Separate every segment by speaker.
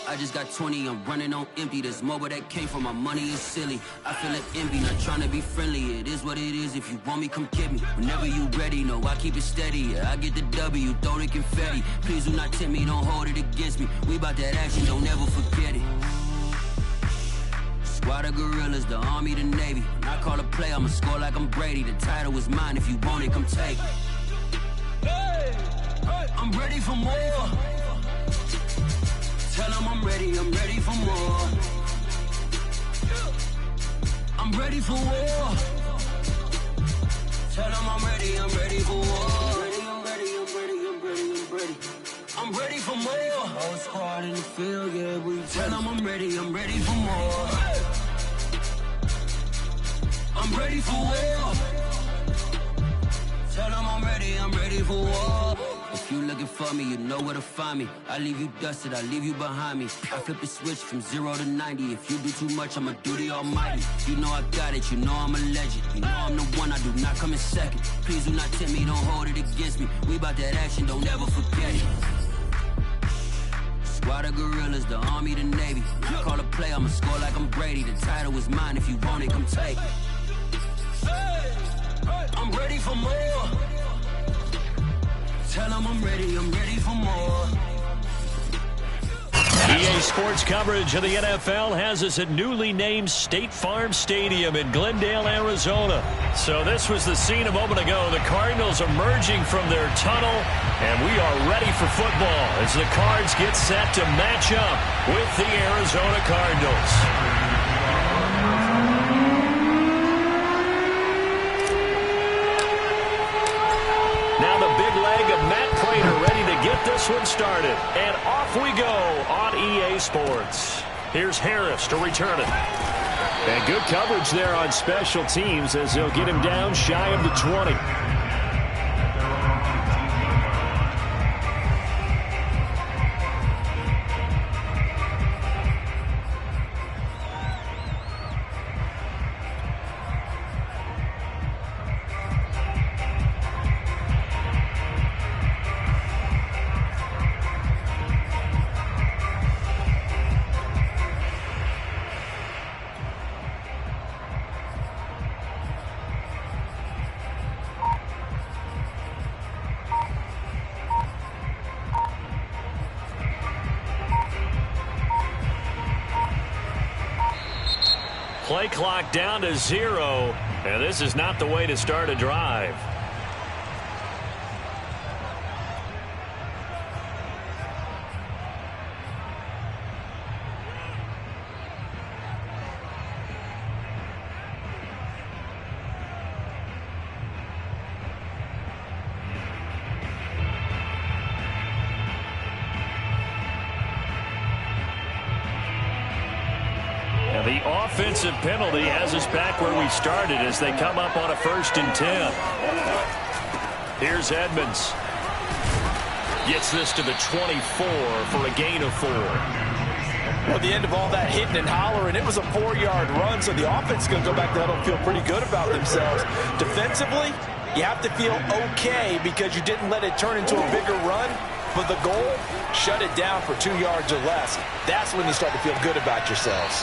Speaker 1: I just got 20, I'm running on empty. This mobile that came from my money is silly. I feel like envy, not trying to be friendly. It is what it is, if you want me, come get me. Whenever you ready, no, I keep it steady. Yeah, I get the W, throw the confetti. Please do not tempt me, don't hold it against me. We bout that action, don't ever forget it. Squad of gorillas, the army, the navy. When I call a play, I'ma score like I'm Brady. The title is mine, if you want it, come take it. I'm ready for more. Tell them I'm ready for more. I'm ready for war. Tell them I'm ready for war. I'm ready for more. Whole squad in the field, yeah, we tell them I'm ready for more. I'm ready for war. Tell them I'm ready for war. If you looking for me, you know where to find me. I leave you dusted, I leave you behind me. I flip the switch from 0 to 90. If you do too much, I'ma do the almighty. You know I got it, you know I'm a legend. You know I'm the one, I do not come in second. Please do not tempt me, don't hold it against me. We bout that action, don't ever forget it. Squad of gorillas, the army, the navy. When I call a play, I'ma score like I'm Brady. The title is mine, if you want it, come take it. I'm ready for more. Tell them I'm ready for more.
Speaker 2: EA Sports coverage of the NFL has us at newly named State Farm Stadium in Glendale, Arizona. So this was the scene a moment ago. The Cardinals emerging from their tunnel, and we are ready for football as the Cards get set to match up with the Arizona Cardinals. Now the big leg of Matt Prater ready to get this one started. And off we go on EA Sports. Here's Harris to return it. And good coverage there on special teams as they'll get him down shy of the 20. Play clock down to 0, and this is not the way to start a drive. The offensive penalty has us back where we started as they come up on a 1st and 10. Here's Edmonds. Gets this to the 24 for a gain of 4.
Speaker 3: Well, at the end of all that hitting and hollering, it was a 4-yard run, so the offense is going to go back to huddle and feel pretty good about themselves. Defensively, you have to feel okay because you didn't let it turn into a bigger run. But the goal, shut it down for 2 yards or less. That's when you start to feel good about yourselves.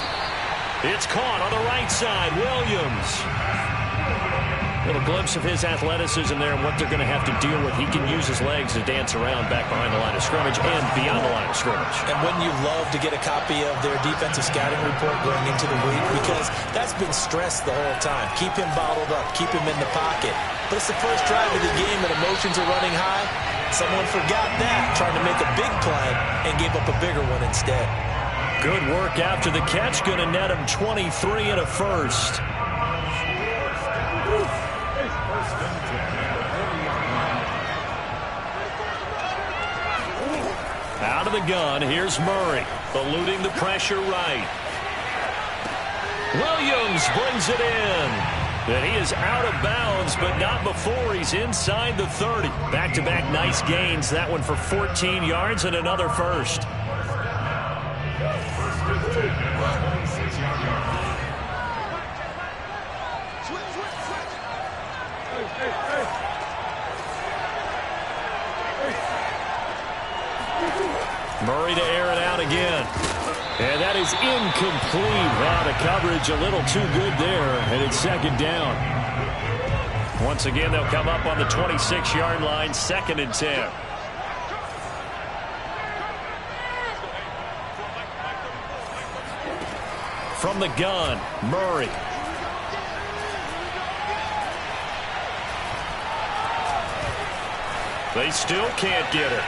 Speaker 2: It's caught on the right side. Williams. Little glimpse of his athleticism there and what they're going to have to deal with. He can use his legs to dance around back behind the line of scrimmage and beyond the line of scrimmage.
Speaker 3: And wouldn't you love to get a copy of their defensive scouting report going into the week? Because that's been stressed the whole time. Keep him bottled up. Keep him in the pocket. But it's the first drive of the game and emotions are running high. Someone forgot that, trying to make a big play and gave up a bigger one instead.
Speaker 2: Good work after the catch. Going to net him 23 and a first. Out of the gun, here's Murray, eluding the pressure right. Williams brings it in. And he is out of bounds, but not before he's inside the 30. Back-to-back nice gains. That one for 14 yards and another first. Murray to air it out again. And that is incomplete. Wow, the coverage a little too good there, and it's second down. Once again, they'll come up on the 26-yard line, 2nd and 10. From the gun, Murray. They still can't get it.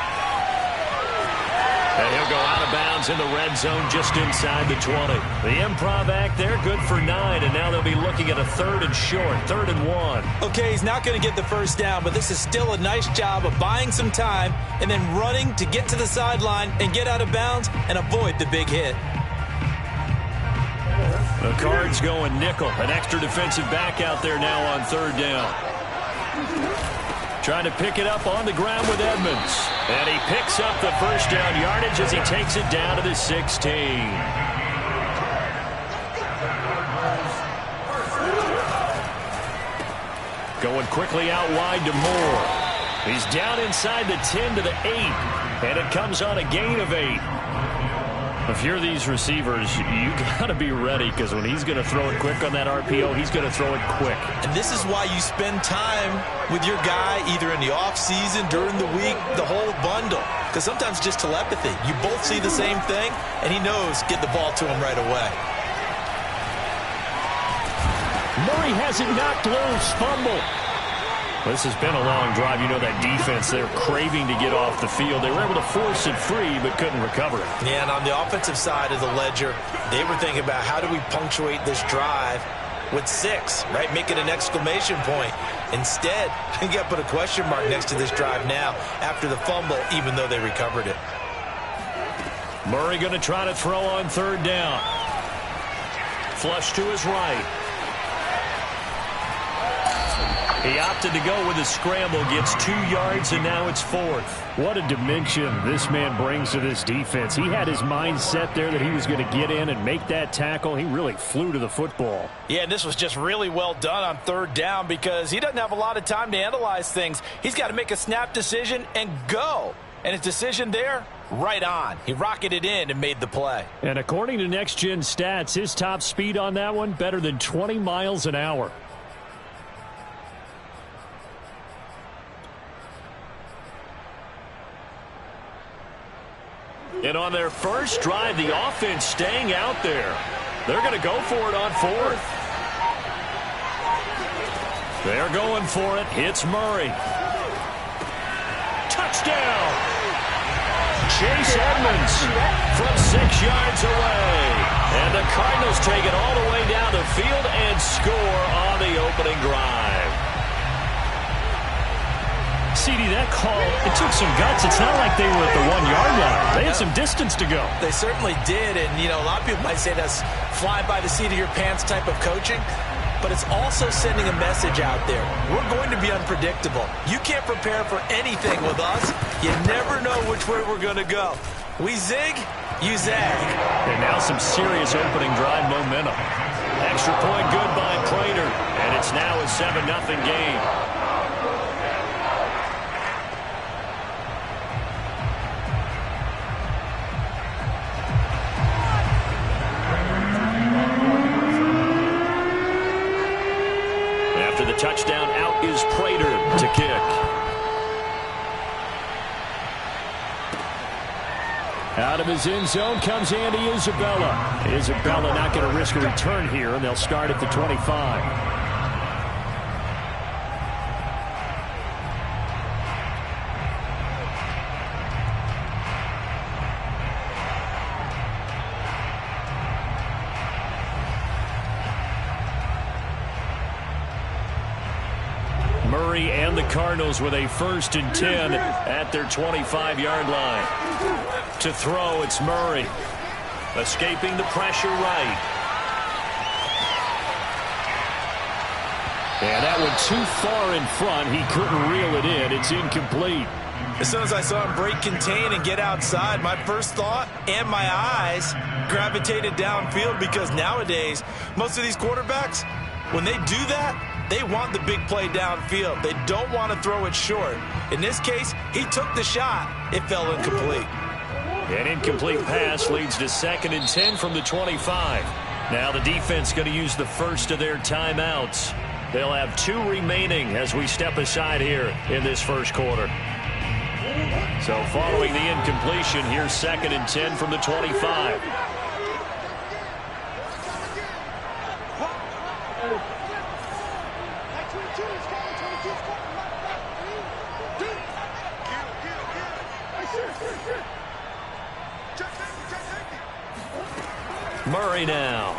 Speaker 2: And he'll go out of bounds in the red zone just inside the 20. The improv act there, good for 9, and now they'll be looking at a 3rd and short, 3rd and 1.
Speaker 3: Okay, he's not going to get the first down, but this is still a nice job of buying some time and then running to get to the sideline and get out of bounds and avoid the big hit.
Speaker 2: The Cards going nickel. An extra defensive back out there now on 3rd down. Trying to pick it up on the ground with Edmonds. And he picks up the first down yardage as he takes it down to the 16. Going quickly out wide to Moore. He's down inside the 10 to the 8. And it comes on a gain of 8. If you're these receivers, you got to be ready, because when he's going to throw it quick on that RPO, he's going to throw it quick.
Speaker 3: And this is why you spend time with your guy either in the offseason, during the week, the whole bundle. Because sometimes just telepathy. You both see the same thing, and he knows get the ball to him right away.
Speaker 2: Murray has it knocked loose. Fumble. This has been a long drive. You know that defense, they're craving to get off the field. They were able to force it free, but couldn't recover it.
Speaker 3: Yeah, and on the offensive side of the ledger, they were thinking about how do we punctuate this drive with 6, right? Make it an exclamation point. Instead, you got to put a question mark next to this drive now after the fumble, even though they recovered it.
Speaker 2: Murray going to try to throw on 3rd down. Flush to his right. He opted to go with a scramble, gets 2 yards, and now it's 4th. What a dimension this man brings to this defense. He had his mind set there that he was going to get in and make that tackle. He really flew to the football.
Speaker 3: Yeah, and this was just really well done on 3rd down because he doesn't have a lot of time to analyze things. He's got to make a snap decision and go. And his decision there, right on. He rocketed in and made the play.
Speaker 2: And according to Next Gen Stats, his top speed on that one, better than 20 miles an hour. And on their first drive, the offense staying out there. They're going to go for it on 4th. They're going for it. Hits Murray. Touchdown! Chase Edmonds from 6 yards away. And the Cardinals take it all the way down the field and score on the opening drive. CD, that call, it took some guts. It's not like they were at the 1-yard line. They had some distance to go.
Speaker 3: They certainly did. And, you know, a lot of people might say that's fly by the seat of your pants type of coaching. But it's also sending a message out there. We're going to be unpredictable. You can't prepare for anything with us. You never know which way we're going to go. We zig, you zag.
Speaker 2: And now some serious opening drive momentum. Extra point good by Prater. And it's now a 7-0 game. After the touchdown, out is Prater to kick. Out of his end zone comes Andy Isabella. Isabella not going to risk a return here, and they'll start at the 25. Murray and the Cardinals with a 1st and 10 at their 25-yard line. To throw, it's Murray. Escaping the pressure right. And that one too far in front. He couldn't reel it in. It's incomplete.
Speaker 3: As soon as I saw him break contain and get outside, my first thought and my eyes gravitated downfield, because nowadays, most of these quarterbacks, when they do that, they want the big play downfield. They don't want to throw it short. In this case, he took the shot. It fell incomplete.
Speaker 2: An incomplete pass leads to 2nd and 10 from the 25. Now the defense going to use the first of their timeouts. They'll have 2 remaining as we step aside here in this first quarter. So following the incompletion, here's 2nd and 10 from the 25. Murray now.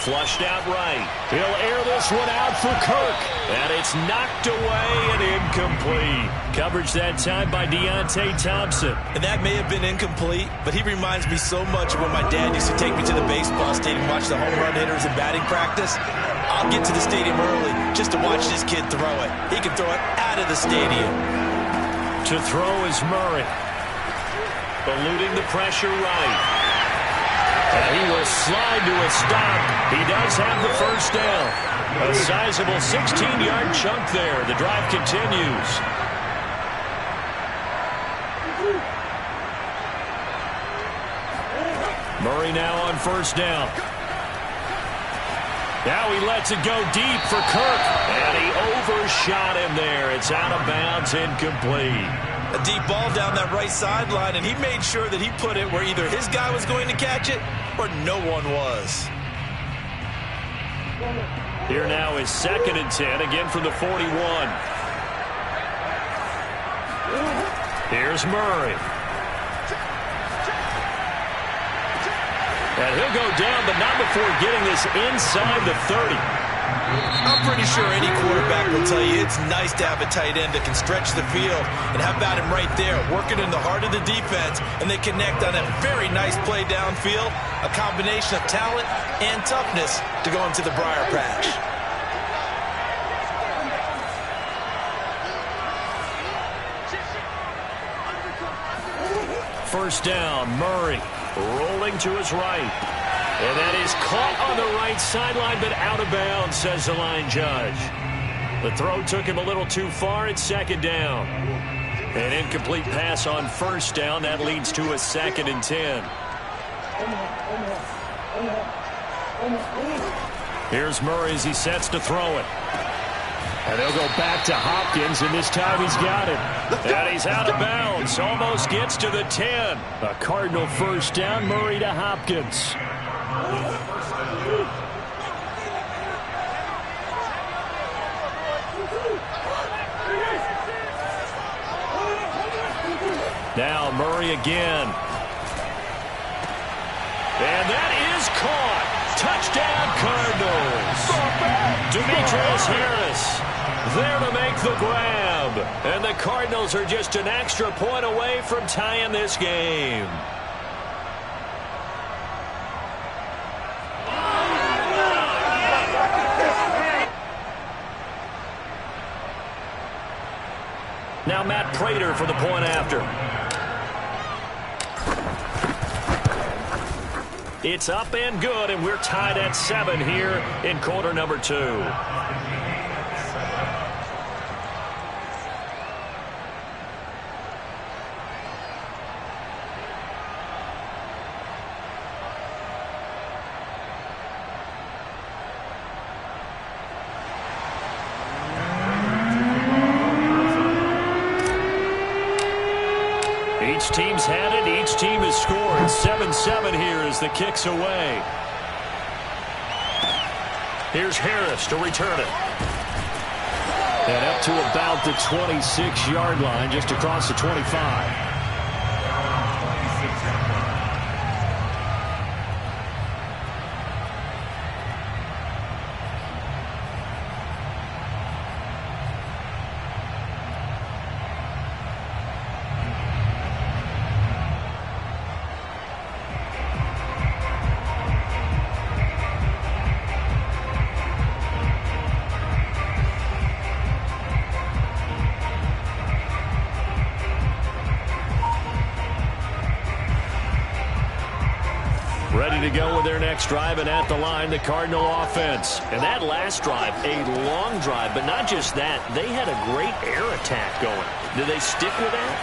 Speaker 2: Flushed out right. He'll air this one out for Kirk. And it's knocked away and incomplete. Coverage that time by Deontay Thompson.
Speaker 3: And that may have been incomplete, but he reminds me so much of when my dad used to take me to the baseball stadium, watch the home run hitters in batting practice. I'll get to the stadium early just to watch this kid throw it. He can throw it out of the stadium.
Speaker 2: To throw is Murray. Eluding the pressure right. And he will slide to a stop. He does have the first down. A sizable 16-yard chunk there. The drive continues. Murray now on first down. Now he lets it go deep for Kirk. And he overshot him there. It's out of bounds, incomplete.
Speaker 3: A deep ball down that right sideline, and he made sure that he put it where either his guy was going to catch it or no one was.
Speaker 2: Here now is 2nd and 10, again from the 41. Here's Murray. And he'll go down, but not before getting this inside the 30.
Speaker 3: I'm pretty sure any quarterback will tell you it's nice to have a tight end that can stretch the field. And how about him right there, working in the heart of the defense, and they connect on a very nice play downfield, a combination of talent and toughness to go into the briar patch.
Speaker 2: First down, Murray rolling to his right. And that is caught on the right sideline, but out of bounds, says the line judge. The throw took him a little too far. It's 2nd down. An incomplete pass on first down. That leads to a 2nd and 10. Here's Murray as he sets to throw it. And they'll go back to Hopkins, and this time he's got it. And he's out of bounds. Almost gets to the 10. A Cardinal first down. Murray to Hopkins. Now Murray again. And that is caught. Touchdown Cardinals. Demetrius Harris there to make the grab. And the Cardinals are just an extra point away from tying this game. Now Matt Prater for the point after. It's up and good, and we're tied at 7 here in quarter number 2. Each team's had it. Each team has scored. 7-7 here as the kick's away. Here's Harris to return it. And up to about the 26-yard line, just across the 25. Ready to go with their next drive, and at the line, the Cardinal offense. And that last drive, a long drive, but not just that. They had a great air attack going. Do they stick with that?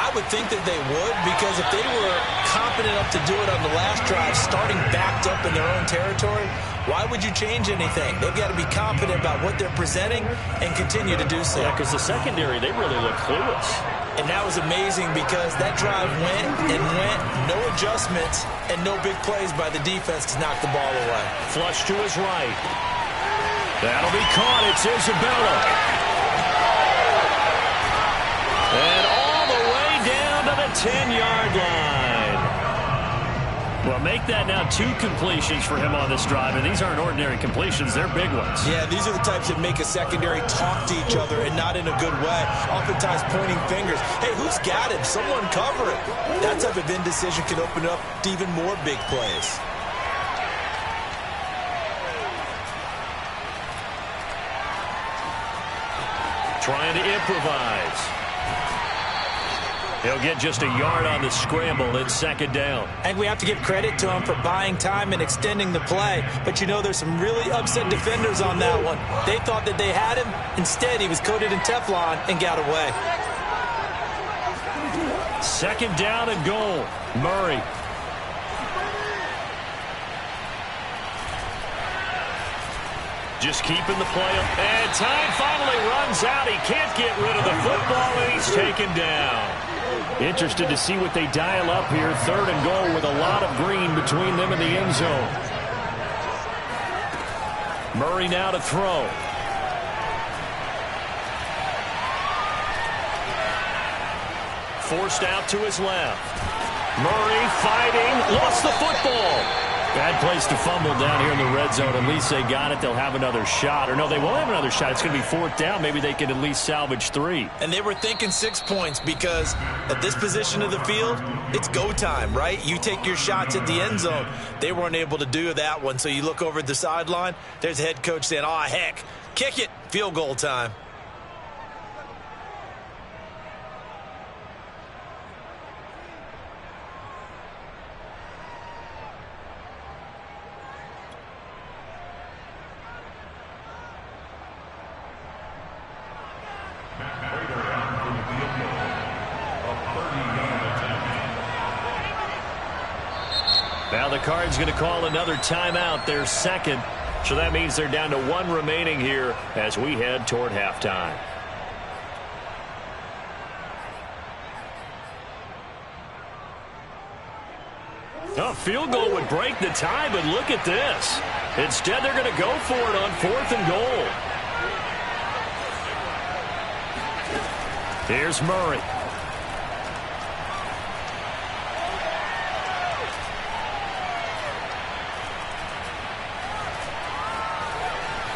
Speaker 3: I I would think that they would, because if they were confident enough to do it on the last drive, starting backed up in their own territory, why would you change anything? They've got to be confident about what they're presenting and continue to do so.
Speaker 2: Yeah, because the secondary, they really look clueless.
Speaker 3: And that was amazing because that drive went and went, no adjustments, and no big plays by the defense to knock the ball away.
Speaker 2: Flush to his right. That'll be caught. It's Isabella. And all the way down to the 10-yard line. Well, make that now 2 completions for him on this drive, and these aren't ordinary completions. They're big ones.
Speaker 3: Yeah, these are the types that make a secondary talk to each other, and not in a good way. Oftentimes pointing fingers. Hey, who's got him? Someone cover it. That type of indecision can open up to even more big plays.
Speaker 2: Trying to improvise. He'll get just a yard on the scramble. It's second down.
Speaker 3: And we have to give credit to him for buying time and extending the play. But you know, there's some really upset defenders on that one. They thought that they had him. Instead, he was coated in Teflon and got away.
Speaker 2: Second down and goal. Murray. Just keeping the play up. And time finally runs out. He can't get rid of the football, and he's taken down. Interested to see what they dial up here. Third and goal with a lot of green between them and the end zone. Murray now to throw. Forced out to his left. Murray fighting. Lost the football. Bad place to fumble down here in the red zone. At least they got it. They'll have another shot. Or no, they won't have another shot. It's going to be 4th down. Maybe they can at least salvage 3.
Speaker 3: And they were thinking 6 points because at this position of the field, it's go time, right? You take your shots at the end zone. They weren't able to do that one. So you look over at the sideline. There's the head coach saying, oh, heck, kick it. Field goal time.
Speaker 2: Now the Cards going to call another timeout, their second. So that means they're down to 1 remaining here as we head toward halftime. A field goal would break the tie, but look at this. Instead, they're going to go for it on 4th and goal. Here's Murray.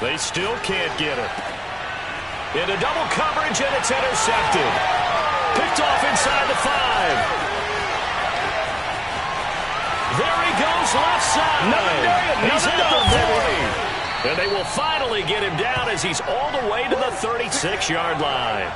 Speaker 2: They still can't get it. Into double coverage, and it's intercepted. Picked off inside the 5. There he goes, left side. He's at the 40. And they will finally get him down as he's all the way to the 36-yard line.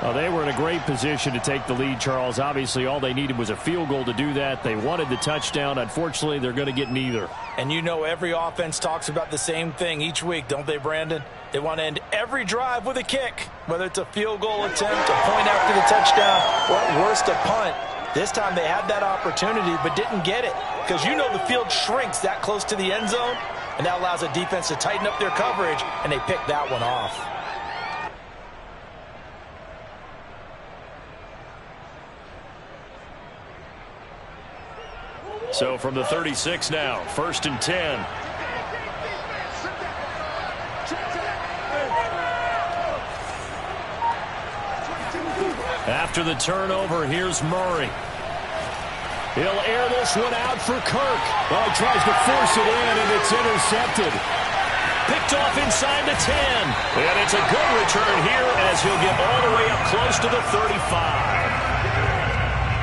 Speaker 2: Well, they were in a great position to take the lead, Charles. Obviously, all they needed was a field goal to do that. They wanted the touchdown. Unfortunately, they're going to get neither.
Speaker 3: And you know every offense talks about the same thing each week, don't they, Brandon? They want to end every drive with a kick, whether it's a field goal attempt, a point after the touchdown, or at worst a punt. This time they had that opportunity but didn't get it because you know the field shrinks that close to the end zone, and that allows a defense to tighten up their coverage, and they picked that one off.
Speaker 2: So from the 36 now, 1st and 10. After the turnover, here's Murray. He'll air this one out for Kirk. Well, he tries to force it in, and it's intercepted. Picked off inside the 10. And it's a good return here as he'll get all the way up close to the 35.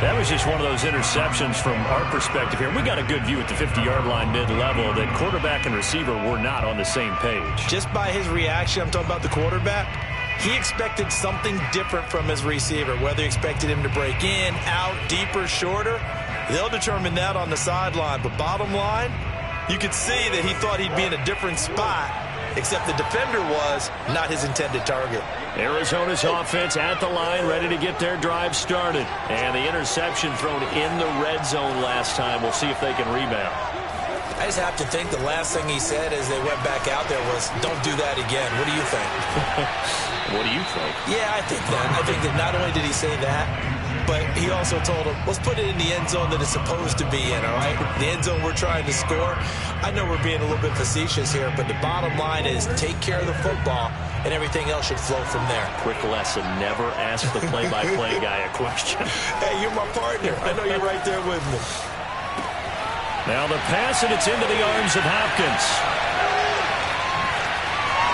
Speaker 2: That was just one of those interceptions from our perspective here. We got a good view at the 50-yard line mid-level that quarterback and receiver were not on the same page.
Speaker 3: Just by his reaction, I'm talking about the quarterback, he expected something different from his receiver, whether he expected him to break in, out, deeper, shorter. They'll determine that on the sideline. But bottom line, you could see that he thought he'd be in a different spot, except the defender was not his intended target.
Speaker 2: Arizona's offense at the line, ready to get their drive started. And the interception thrown in the red zone last time. We'll see if they can rebound.
Speaker 3: I just have to think the last thing he said as they went back out there was, don't do that again. What do you think?
Speaker 2: What do you think?
Speaker 3: Yeah, I think that. I think that not only did he say that, but he also told him, let's put it in the end zone that it's supposed to be in, all right? The end zone we're trying to score. I know we're being a little bit facetious here, but the bottom line is take care of the football, and everything else should flow from there.
Speaker 2: Quick lesson, never ask the play-by-play guy a question.
Speaker 3: Hey, you're my partner. I know you're right there with me.
Speaker 2: Now the pass, and it's into the arms of Hopkins.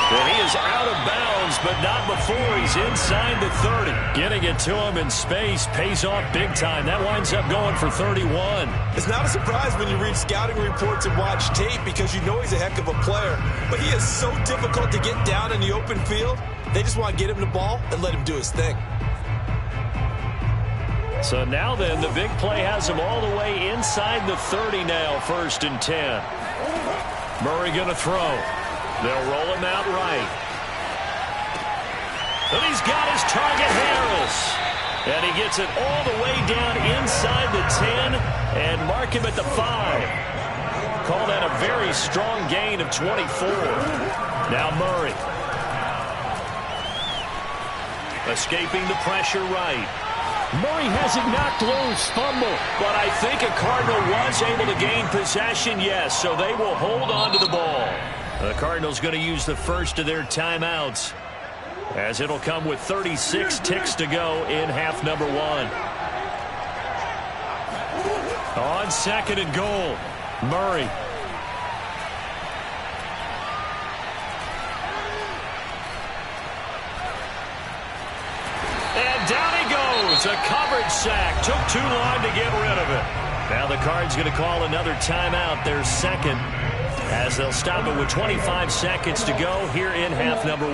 Speaker 2: And he is out of bounds, but not before he's inside the 30. Getting it to him in space pays off big time. That winds up going for 31.
Speaker 3: It's not a surprise when you read scouting reports and watch tape because you know he's a heck of a player. But he is so difficult to get down in the open field. They just want to get him the ball and let him do his thing.
Speaker 2: So now then, the big play has him all the way inside the 30 now, 1st and 10. Murray going to throw. They'll roll him out right. And he's got his target, Harris. And he gets it all the way down inside the 10 and mark him at the 5. Call that a very strong gain of 24. Now Murray. Escaping the pressure right. Murray has it knocked loose, fumble. But I think a Cardinal was able to gain possession, yes, so they will hold on to the ball. The Cardinals going to use the first of their timeouts, as it'll come with 36 ticks to go in half number 1. On 2nd and goal, Murray. And down he goes. A coverage sack. Took too long to get rid of it. Now the Cards going to call another timeout, their second, as they'll stop it with 25 seconds to go here in half number 1.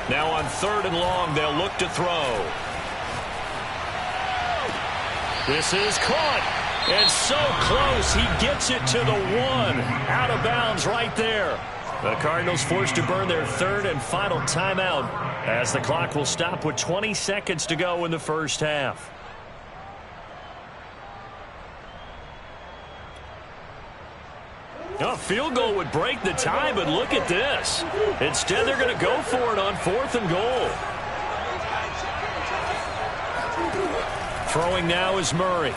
Speaker 2: Now on 3rd and long, they'll look to throw. This is caught. And so close, he gets it to the 1. Out of bounds right there. The Cardinals forced to burn their 3rd and final timeout, as the clock will stop with 20 seconds to go in the first half. A field goal would break the tie, but look at this. Instead, they're going to go for it on 4th and goal. Throwing now is Murray.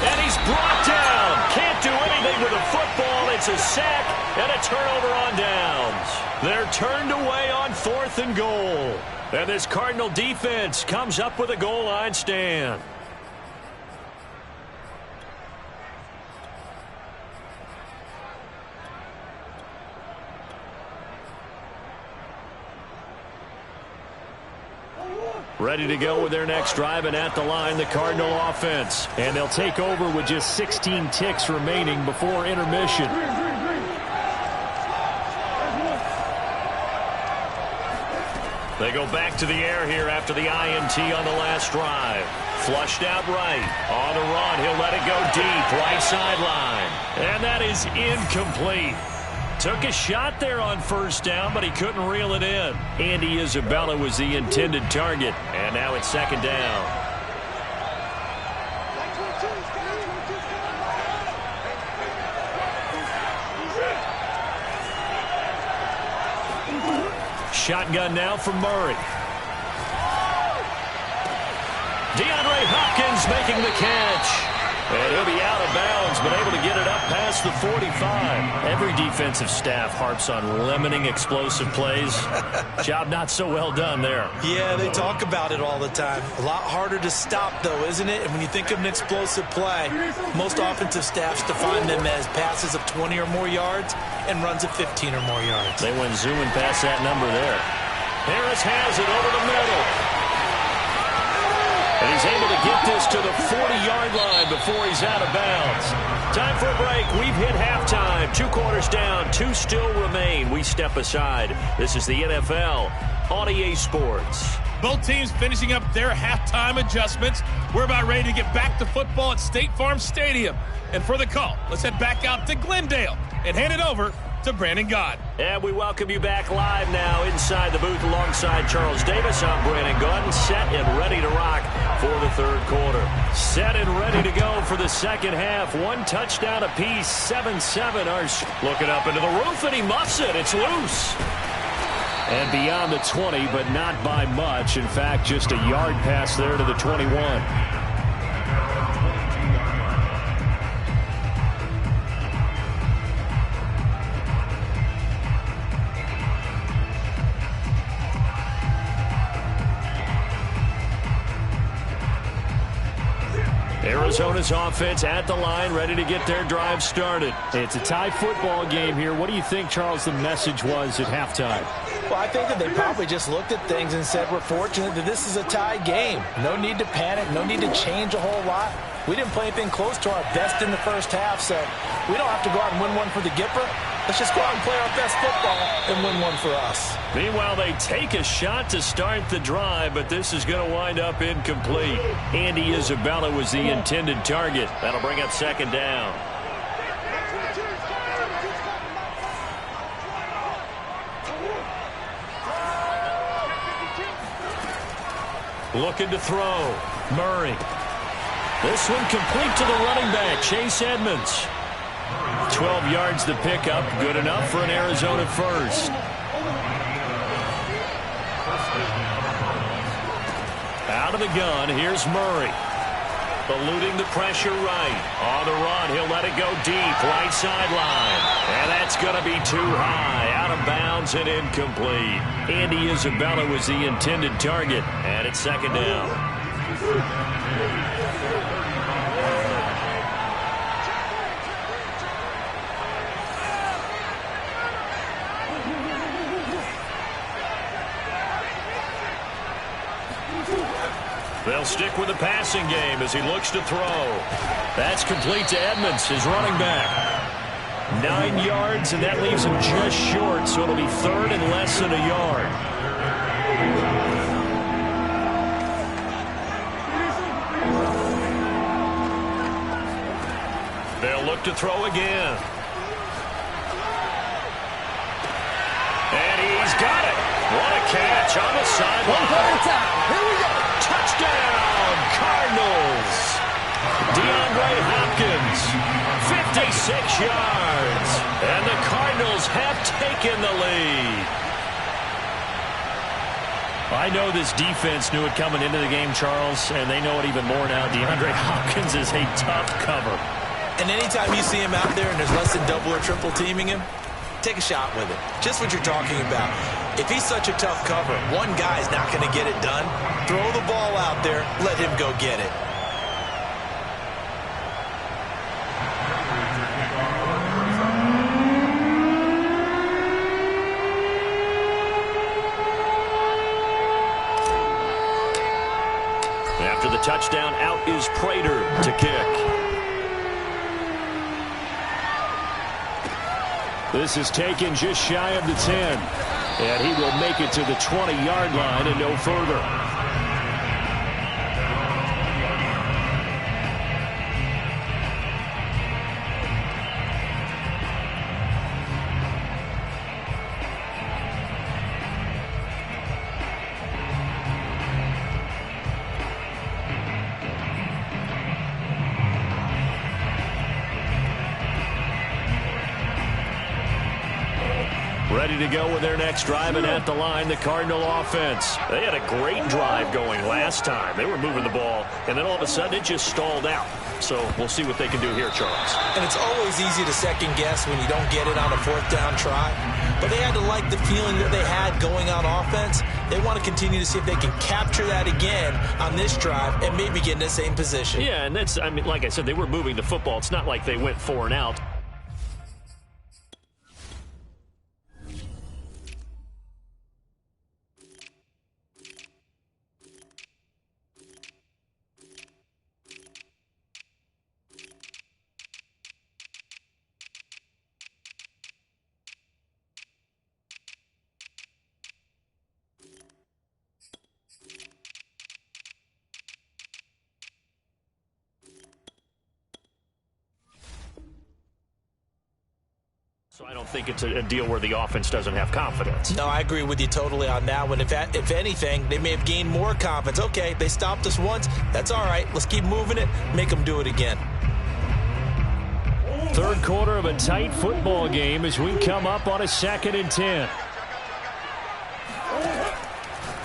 Speaker 2: And he's brought down. Can't do anything with a football. It's a sack and a turnover on downs. They're turned away on 4th and goal. And this Cardinal defense comes up with a goal line stand. Ready to go with their next drive, and at the line, the Cardinal offense. And they'll take over with just 16 ticks remaining before intermission. They go back to the air here after the INT on the last drive. Flushed out right. On the run, he'll let it go deep, right sideline. And that is incomplete. Took a shot there on 1st down, but he couldn't reel it in. Andy Isabella was the intended target, and now it's 2nd down. Shotgun now from Murray. DeAndre Hopkins making the catch. And he'll be out of bounds, but able to get it up past the 45. Every defensive staff harps on limiting explosive plays. Job not so well done there.
Speaker 3: Yeah, they talk about it all the time. A lot harder to stop, though, isn't it? And when you think of an explosive play, most offensive staffs define them as passes of 20 or more yards and runs of 15 or more yards.
Speaker 2: They went zooming past that number there. Harris has it over the middle. And he's able to get this to the 40-yard line before he's out of bounds. Time for a break. We've hit halftime. 2 quarters down. 2 still remain. We step aside. This is the NFL on EA Sports.
Speaker 4: Both teams finishing up their halftime adjustments. We're about ready to get back to football at State Farm Stadium. And for the call, let's head back out to Glendale and hand it over to Brandon Gott.
Speaker 2: And we welcome you back live now inside the booth alongside Charles Davis. I'm Brandon Gott, set and ready to rock for the third quarter. Set and ready to go for the second half. One touchdown apiece, 7-7. Ours looking up into the roof, and he muffs it. It's loose. And beyond the 20, but not by much. In fact, just a yard pass there to the 21. Arizona's offense at the line, ready to get their drive started. It's a tie football game here. What do you think, Charles, the message was at halftime?
Speaker 3: Well, I think that they probably just looked at things and said, we're fortunate that this is a tie game. No need to panic, no need to change a whole lot. We didn't play anything close to our best in the first half, so we don't have to go out and win one for the Gipper. Let's just go out and play our best football and win one for us.
Speaker 2: Meanwhile, they take a shot to start the drive, but this is going to wind up incomplete. Andy Isabella was the intended target. That'll bring up second down. Looking to throw. Murray. This one complete to the running back, Chase Edmonds. 12 yards to pick up. Good enough for an Arizona first. Out of the gun, here's Murray. Eluding the pressure right. On the run, he'll let it go deep. Right sideline. And that's going to be too high. Out of bounds and incomplete. Andy Isabella was the intended target. And it's second down. They'll stick with the passing game as he looks to throw. That's complete to Edmonds, his running back. 9 yards, and that leaves him just short, so it'll be third and less than a yard. They'll look to throw again. And he's got it. What a catch on the sideline.
Speaker 5: One play at a time. Here we go.
Speaker 2: Touchdown, Cardinals. DeAndre Hopkins, 56 yards. And the Cardinals have taken the lead. I know this defense knew it coming into the game, Charles, and they know it even more now. DeAndre Hopkins is a tough cover.
Speaker 3: And anytime you see him out there and there's less than double or triple teaming him, take a shot with it. Just what you're talking about. If he's such a tough cover, one guy's not going to get it done. Throw the ball out there. Let him go get it.
Speaker 2: After the touchdown, out is Prater to kick. This is taken just shy of the 10. And he will make it to the 20-yard line and no further. Ready to go with their next drive, and at the line, the Cardinal offense. They had a great drive going last time. They were moving the ball, and then all of a sudden it just stalled out. So we'll see what they can do here, Charles.
Speaker 3: And it's always easy to second guess when you don't get it on a fourth down try. But they had to like the feeling that they had going on offense. They want to continue to see if they can capture that again on this drive and maybe get in the same position.
Speaker 2: Yeah, and that's, I mean, like I said, they were moving the football. It's not like they went 4 and out. So I don't think it's a deal where the offense doesn't have confidence.
Speaker 3: No, I agree with you totally on that one. If anything, they may have gained more confidence. Okay, they stopped us once. That's all right. Let's keep moving it. Make them do it again.
Speaker 2: Third quarter of a tight football game as we come up on a 2nd and 10.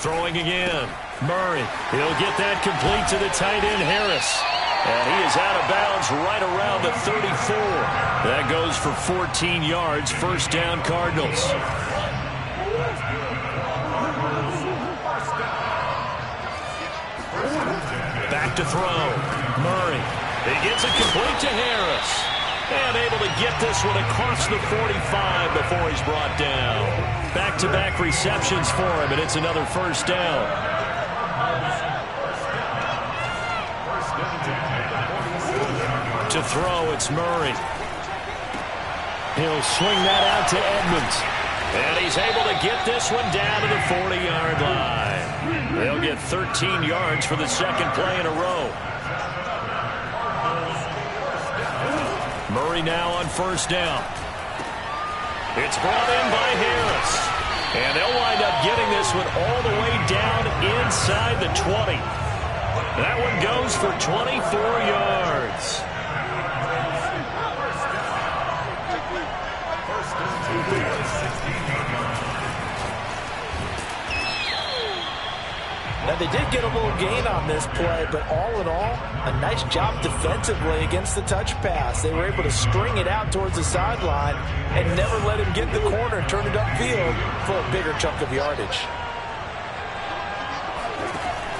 Speaker 2: Throwing again. Murray. He'll get that complete to the tight end, Harris. And he is out of bounds right around the 34. That goes for 14 yards. First down, Cardinals. Back to throw. Murray. He gets it complete to Harris. And able to get this one across the 45 before he's brought down. Back-to-back receptions for him, and it's another first down. To throw, it's Murray. He'll swing that out to Edmonds. And he's able to get this one down to the 40-yard line. They'll get 13 yards for the second play in a row. Murray now on first down. It's brought in by Harris. And they'll wind up getting this one all the way down inside the 20. That one goes for 24 yards.
Speaker 3: Now, they did get a little gain on this play, but all in all, a nice job defensively against the touch pass. They were able to string it out towards the sideline and never let him get the corner and turn it upfield for a bigger chunk of yardage.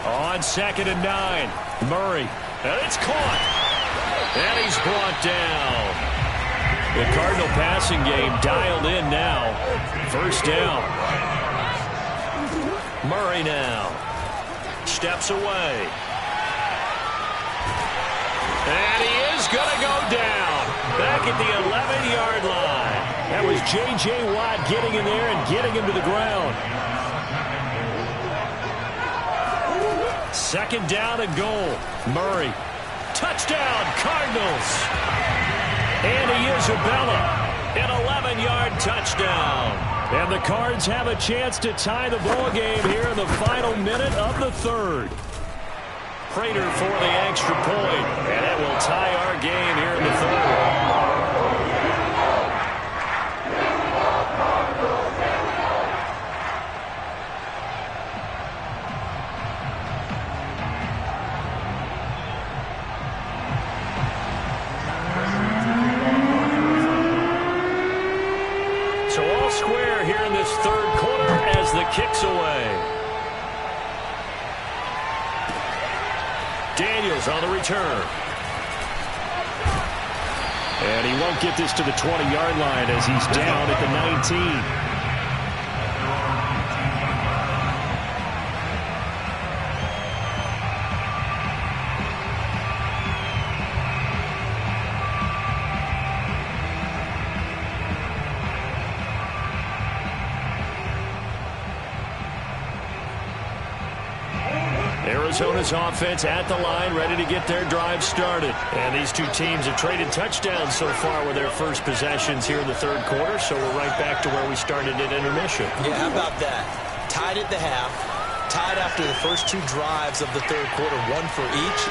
Speaker 2: On 2nd and 9, Murray. And it's caught. And he's brought down. The Cardinal passing game dialed in now. First down. Murray now. Steps away. And he is going to go down. Back at the 11-yard line. That was J.J. Watt getting in there and getting him to the ground. Second down and goal. Murray. Touchdown, Cardinals. Andy Isabella. An 11-yard touchdown. And the Cards have a chance to tie the ball game here in the final minute of the third. Prater for the extra point. And it will tie our game here in the third. Square here in this third quarter as the kick's away. Daniels on the return. And he won't get this to the 20-yard line as he's down at the 19. Arizona's offense at the line, ready to get their drive started. And these two teams have traded touchdowns so far with their first possessions here in the third quarter, so we're right back to where we started at intermission.
Speaker 3: Yeah, how about that? Tied at the half, tied after the first two drives of the third quarter, one for each.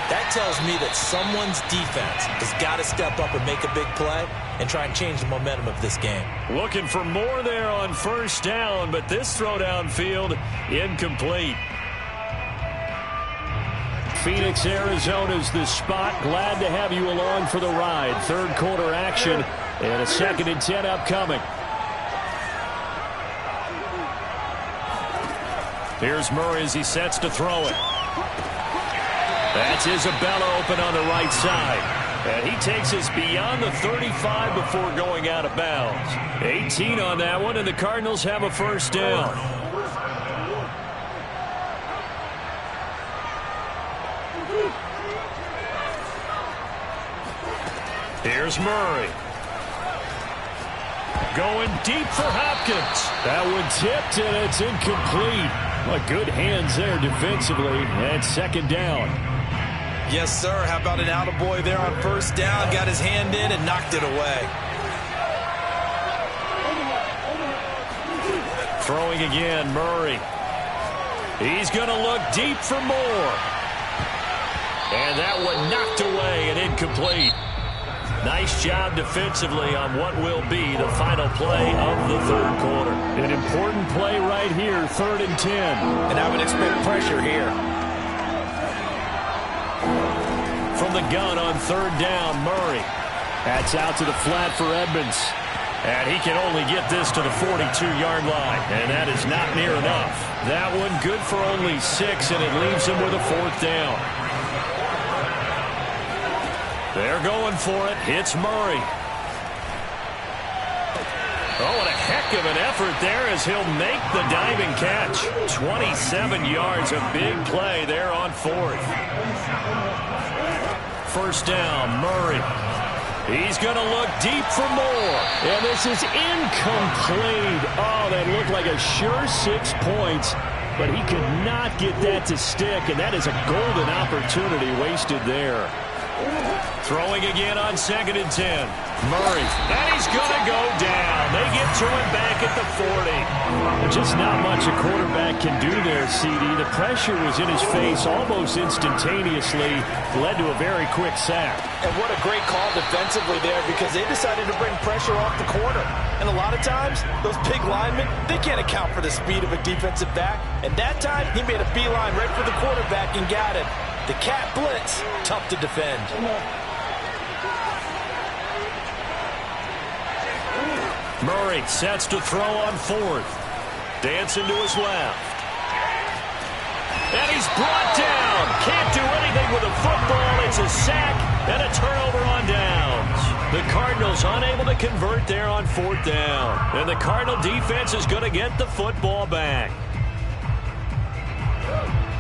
Speaker 3: That tells me that someone's defense has got to step up and make a big play and try and change the momentum of this game.
Speaker 2: Looking for more there on first down, but this throw downfield incomplete. Phoenix, Arizona's the spot. Glad to have you along for the ride. Third quarter action and a 2nd and 10 upcoming. Here's Murray as he sets to throw it. That's Isabella open on the right side. And he takes us beyond the 35 before going out of bounds. 18 on that one, and the Cardinals have a first down. Here's Murray. Going deep for Hopkins. That one tipped, and it's incomplete. Well, good hands there defensively. And second down.
Speaker 3: Yes, sir. How about an attaboy there on first down? Got his hand in and knocked it away.
Speaker 2: Throwing again, Murray. He's going to look deep for more. And that one knocked away and incomplete. Nice job defensively on what will be the final play of the third quarter.
Speaker 6: An important play right here, 3rd and 10.
Speaker 3: And I would expect pressure here.
Speaker 2: From the gun on 3rd down, Murray.
Speaker 6: That's out to the flat for Edmonds.
Speaker 2: And he can only get this to the 42-yard line. And that is not near enough. That one good for only 6, and it leaves him with a 4th down. They're going for it. It's Murray. Oh, and a heck of an effort there as he'll make the diving catch. 27 yards, a big play there on 4th. 1st down, Murray. He's going to look deep for more.
Speaker 6: And this is incomplete. Oh, that looked like a sure 6 points. But he could not get that to stick, and that is a golden opportunity wasted there.
Speaker 2: Throwing again on 2nd and 10. Murray. And he's going to go down. They get to him back at the 40.
Speaker 6: Just not much a quarterback can do there, CD. The pressure was in his face almost instantaneously. Led to a very quick sack.
Speaker 3: And what a great call defensively there, because they decided to bring pressure off the corner. And a lot of times, those big linemen, they can't account for the speed of a defensive back. And that time, he made a beeline right for the quarterback and got it. The cat blitz, tough to defend.
Speaker 2: Murray sets to throw on 4th. Dancing to his left. And he's brought down. Can't do anything with a football. It's a sack and a turnover on downs. The Cardinals unable to convert there on 4th down. And the Cardinal defense is going to get the football back.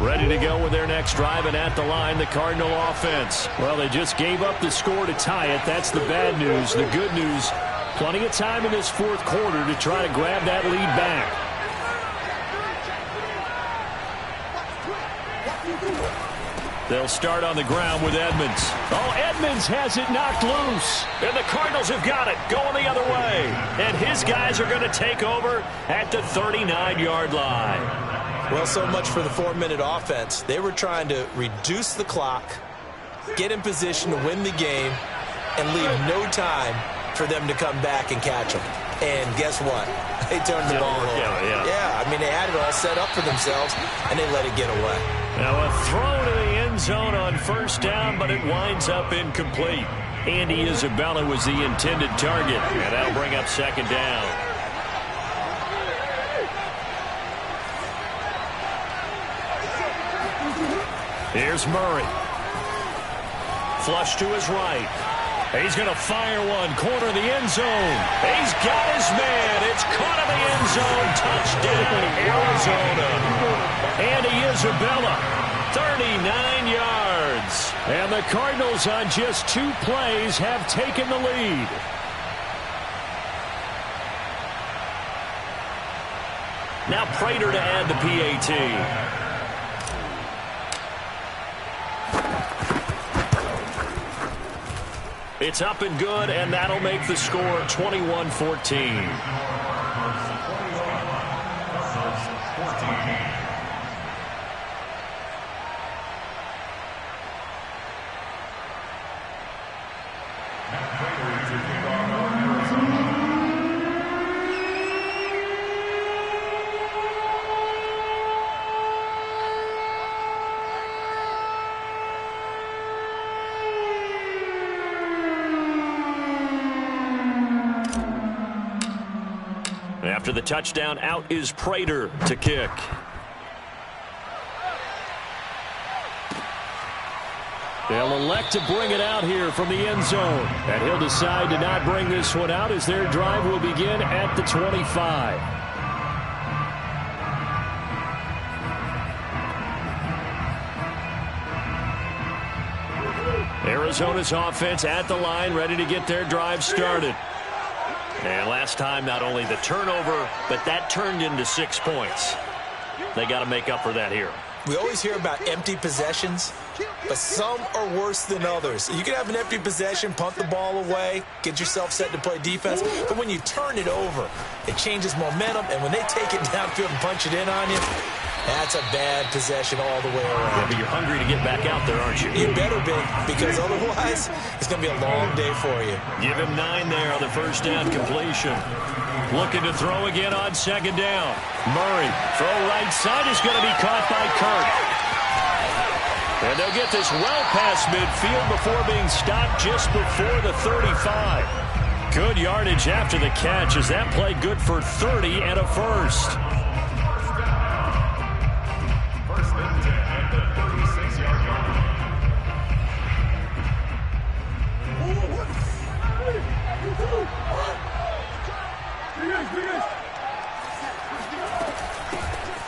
Speaker 2: Ready to go with their next drive, and at the line, the Cardinal offense.
Speaker 6: Well, they just gave up the score to tie it. That's the bad news. The good news, plenty of time in this 4th quarter to try to grab that lead back.
Speaker 2: They'll start on the ground with Edmonds.
Speaker 6: Oh, Edmonds has it knocked loose.
Speaker 2: And the Cardinals have got it, going the other way. And his guys are going to take over at the 39-yard line.
Speaker 3: Well, so much for the 4-minute offense. They were trying to reduce the clock, get in position to win the game, and leave no time for them to come back and catch them. And guess what? They turned the ball over. Yeah, I mean, they had it all set up for themselves, and they let it get away.
Speaker 2: Now a throw to the end zone on 1st down, but it winds up incomplete. Andy Isabella was the intended target, and that'll bring up 2nd down. Here's Murray. Flush to his right. He's going to fire one. Corner of the end zone. He's got his man. It's caught in the end zone. Touchdown, Arizona. Andy Isabella, 39 yards.
Speaker 6: And the Cardinals on just 2 plays have taken the lead.
Speaker 2: Now Prater to add the PAT. It's up and good, and that'll make the score 21-14. After the touchdown, out is Prater to kick.
Speaker 6: They'll elect to bring it out here from the end zone. And he'll decide to not bring this one out as their drive will begin at the 25.
Speaker 2: Arizona's offense at the line, ready to get their drive started. And last time, not only the turnover, but that turned into 6 points. They got to make up for that here.
Speaker 3: We always hear about empty possessions, but some are worse than others. You can have an empty possession, punt the ball away, get yourself set to play defense, but when you turn it over, it changes momentum, and when they take it downfield and punch it in on you, that's a bad possession all the way around.
Speaker 2: Yeah, but you're hungry to get back out there, aren't you?
Speaker 3: You better be, because otherwise, it's going to be a long day for you.
Speaker 2: Give him 9 there on the first down completion. Looking to throw again on second down. Murray, throw right side is going to be caught by Kirk. And they'll get this well past midfield before being stopped just before the 35. Good yardage after the catch as that play good for 30 and a first.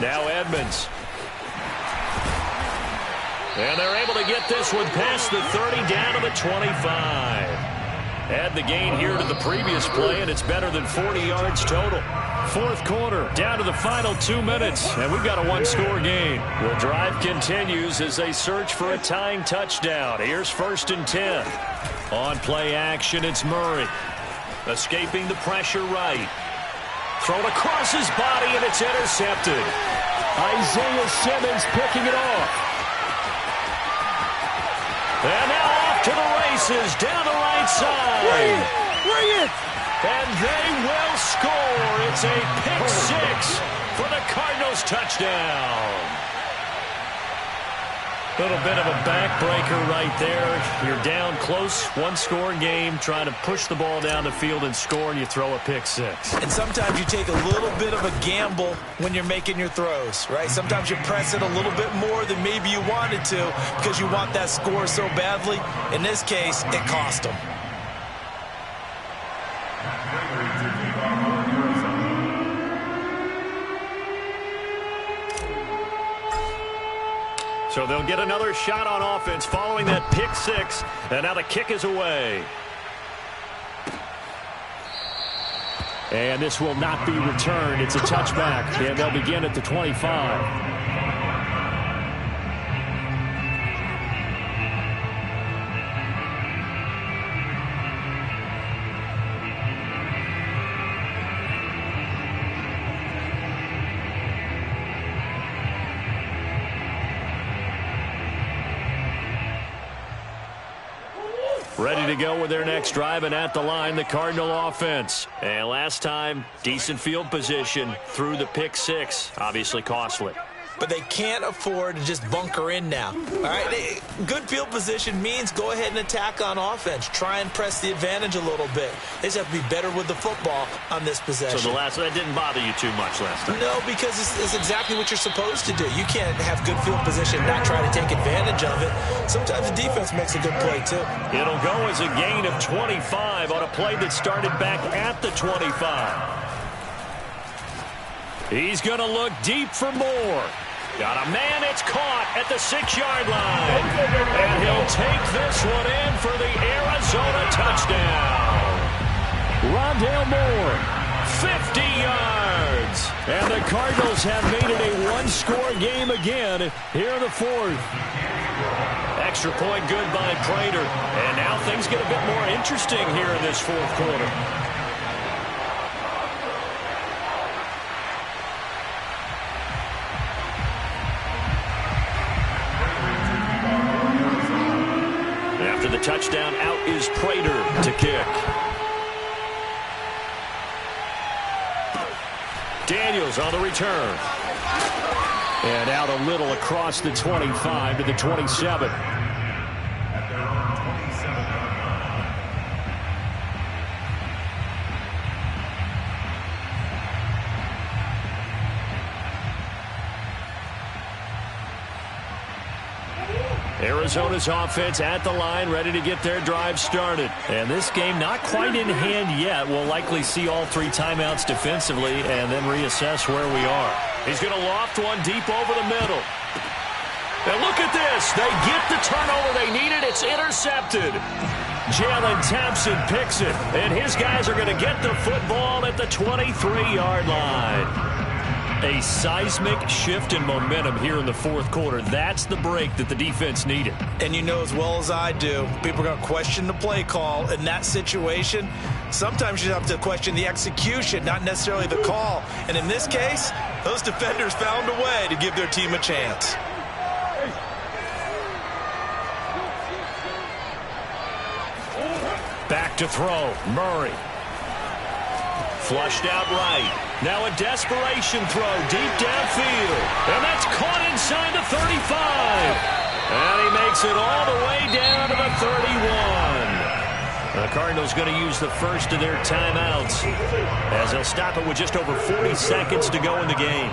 Speaker 2: Now Edmonds. And they're able to get this one past the 30 down to the 25. Add the gain here to the previous play, and it's better than 40 yards total. Fourth quarter, down to the final 2 minutes, and we've got a one-score game. The drive continues as they search for a tying touchdown. Here's 1st and 10. On play action, it's Murray. Escaping the pressure right. Thrown across his body, and it's intercepted. Isaiah Simmons picking it off. And now off to the races, down the right side.
Speaker 5: Bring it!
Speaker 2: And they will score. It's a pick 6 for the Cardinals touchdown. A little bit of a backbreaker right there. You're down close, one-score game, trying to push the ball down the field and score, and you throw a pick 6.
Speaker 3: And sometimes you take a little bit of a gamble when you're making your throws, right? Sometimes you press it a little bit more than maybe you wanted to because you want that score so badly. In this case, it cost them.
Speaker 2: So they'll get another shot on offense following that pick 6, and now the kick is away. And this will not be returned. It's a touchback, and they'll begin at the 25. Ready to go with their next drive, and at the line, the Cardinal offense. And last time, decent field position through the pick 6. Obviously costly.
Speaker 3: But they can't afford to just bunker in now. All right, good field position means go ahead and attack on offense. Try and press the advantage a little bit. They just have to be better with the football on this possession.
Speaker 2: So that didn't bother you too much last time?
Speaker 3: No, because it's exactly what you're supposed to do. You can't have good field position and not try to take advantage of it. Sometimes the defense makes a good play, too.
Speaker 2: It'll go as a gain of 25 on a play that started back at the 25. He's going to look deep for more. Got a man, it's caught at the 6-yard line. And he'll take this one in for the Arizona touchdown. Rondale Moore, 50 yards. And the Cardinals have made it a one-score game again here in the fourth. Extra point good by Prater. And now things get a bit more interesting here in this fourth quarter. After the touchdown, out is Prater to kick. Daniels on the return. And out a little across the 25 to the 27. Arizona's offense at the line, ready to get their drive started. And this game not quite in hand yet. We'll likely see all 3 timeouts defensively and then reassess where we are. He's going to loft one deep over the middle. And look at this. They get the turnover they needed. It's intercepted. Jalen Thompson picks it. And his guys are going to get the football at the 23-yard line. A seismic shift in momentum here in the fourth quarter. That's the break that the defense needed.
Speaker 3: And you know as well as I do, people are going to question the play call in that situation. Sometimes you have to question the execution, not necessarily the call. And in this case, those defenders found a way to give their team a chance.
Speaker 2: Back to throw. Murray. Flushed out right. Now a desperation throw deep downfield. And that's caught inside the 35. And he makes it all the way down to the 31. The Cardinals going to use the first of their timeouts as they'll stop it with just over 40 seconds to go in the game.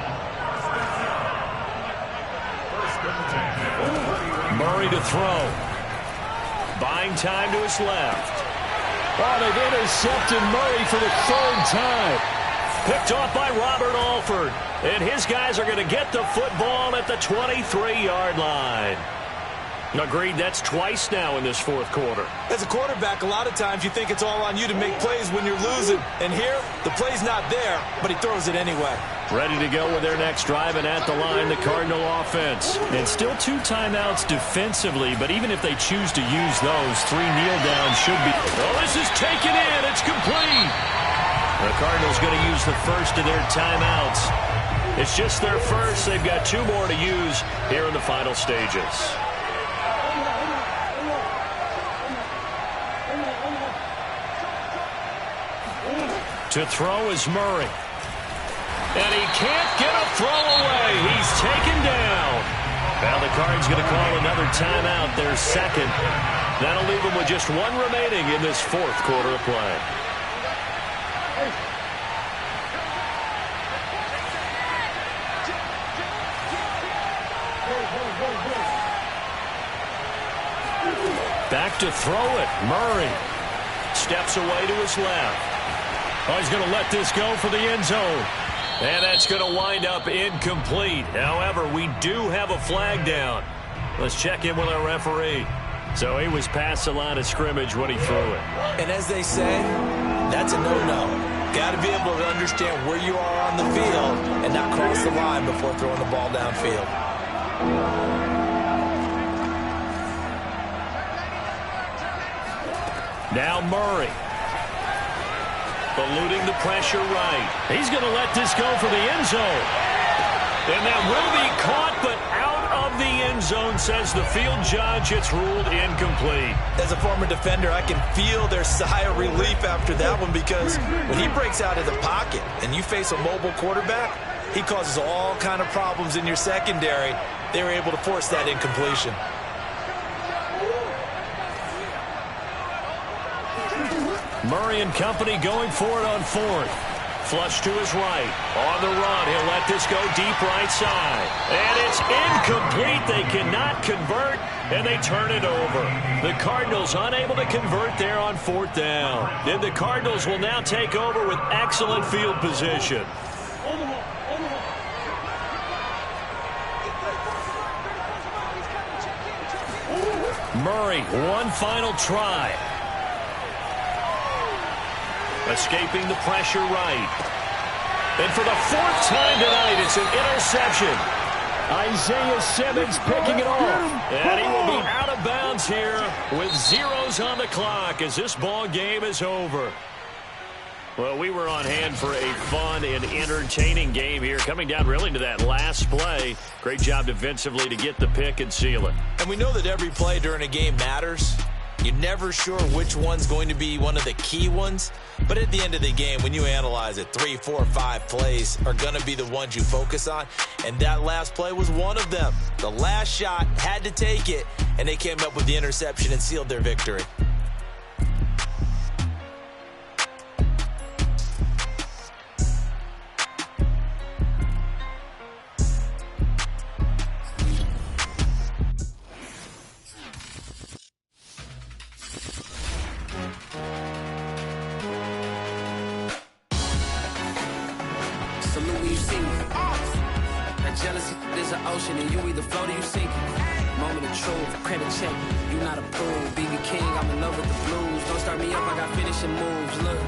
Speaker 2: Murray to throw. Buying time to his left.
Speaker 6: Oh, they've intercepted Murray for the third time.
Speaker 2: Picked off by Robert Alford. And his guys are going to get the football at the 23-yard line. Agreed, that's twice now in this fourth quarter.
Speaker 3: As a quarterback, a lot of times you think it's all on you to make plays when you're losing. And here, the play's not there, but he throws it anyway.
Speaker 2: Ready to go with their next drive, and at the line, the Cardinal offense. And still 2 timeouts defensively, but even if they choose to use those, 3 kneel downs should be. Oh, this is taken in. It's complete. The Cardinals going to use the first of their timeouts. It's just their first. They've got 2 more to use here in the final stages. To throw is Murray. And he can't get a throw away. He's taken down. Now the Cards going to call another timeout, their second. That'll leave them with just 1 remaining in this fourth quarter of play. Back to throw it. Murray steps away to his left. Oh, he's going to let this go for the end zone. And that's going to wind up incomplete. However, we do have a flag down. Let's check in with our referee. So he was past the line of scrimmage when he threw it.
Speaker 3: And as they say, that's a no-no. Got to be able to understand where you are on the field and not cross the line before throwing the ball downfield.
Speaker 2: Now Murray. Eluding the pressure right. He's going to let this go for the end zone. And that will be caught, but out of the end zone, says the field judge. It's ruled incomplete.
Speaker 3: As a former defender, I can feel their sigh of relief after that one, because when he breaks out of the pocket and you face a mobile quarterback, he causes all kind of problems in your secondary. They were able to force that incompletion.
Speaker 2: Murray and company going for it on 4th. Flush to his right. On the run, he'll let this go deep right side. And it's incomplete. They cannot convert, and they turn it over. The Cardinals unable to convert there on 4th down. And the Cardinals will now take over with excellent field position. Murray, one final try. Escaping the pressure right. And for the 4th time tonight, it's an interception.
Speaker 6: Isaiah Simmons picking it off.
Speaker 2: And he will be out of bounds here with zeros on the clock as this ball game is over. Well, we were on hand for a fun and entertaining game here, coming down really to that last play. Great job defensively to get the pick and seal it.
Speaker 3: And we know that every play during a game matters. You're never sure which one's going to be one of the key ones. But at the end of the game, when you analyze it, 3, 4, 5 plays are going to be the ones you focus on. And that last play was one of them. The last shot had to take it, and they came up with the interception and sealed their victory.
Speaker 1: Jealousy is an ocean, and you either float or you sink it. Moment of truth, credit check, you not approved. BB King, I'm in love with the blues. Don't start me up, I got finishing moves. Look.